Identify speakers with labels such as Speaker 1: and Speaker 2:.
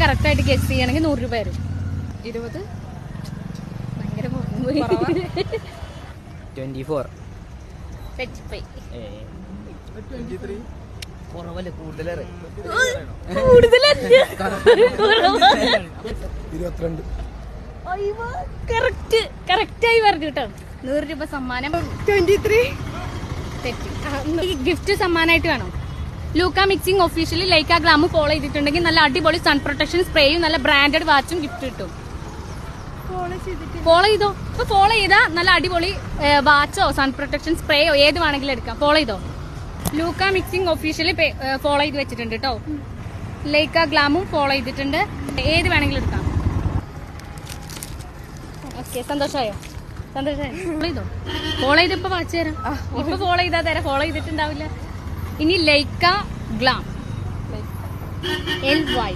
Speaker 1: Correct ആയിട്ട് guess ചെയ്യണമെങ്കിൽ 100 രൂപ വരും. 20 ഭയങ്കര
Speaker 2: 24
Speaker 1: തെറ്റിപ്പോയി. കറക്റ്റായി പറഞ്ഞു കേട്ടോ. 100 രൂപ സമ്മാനം.
Speaker 3: 23
Speaker 1: തെറ്റി. ഗിഫ്റ്റ് സമ്മാനമായിട്ട് വേണം. ലൂക്ക മിക്സിംഗ് ഒഫീഷ്യലി ലൈക്ക ഗ്ലാം ഫോളോ ചെയ്തിട്ടുണ്ടെങ്കിൽ നല്ല അടിപൊളി സൺ പ്രൊട്ടക്ഷൻ സ്പ്രേയും നല്ല ബ്രാൻഡഡ് വാച്ചും ഗിഫ്റ്റ് കിട്ടും. ഫോളോ ചെയ്തോ. ഇപ്പൊ ഫോളോ ചെയ്താ നല്ല അടിപൊളി വാച്ചോ സൺ പ്രൊട്ടക്ഷൻ സ്പ്രേയോ ഏത് വേണമെങ്കിലും എടുക്കാം. ഫോളോ ചെയ്തോ. ലൂക്ക മിക്സിംഗ് ഒഫീഷ്യലി ഫോളോ ചെയ്ത് വെച്ചിട്ടുണ്ട് കേട്ടോ. ലൈക്ക ഗ്ലാമും ഫോളോ ചെയ്തിട്ടുണ്ട്. ഏത് വേണമെങ്കിലും എടുക്കാം. ഓക്കെ, സന്തോഷമായോ? സന്തോഷമായി. ഫോളോ ചെയ്തോ. ഫോളോ ചെയ്ത് ഇപ്പൊ വാച്ച് തരാം. ഇപ്പൊ ഫോളോ ചെയ്താ തരാം. ഫോളോ ചെയ്തിട്ടുണ്ടാവില്ല. ഇനി ലൈക്ക ഗ്ലാം LY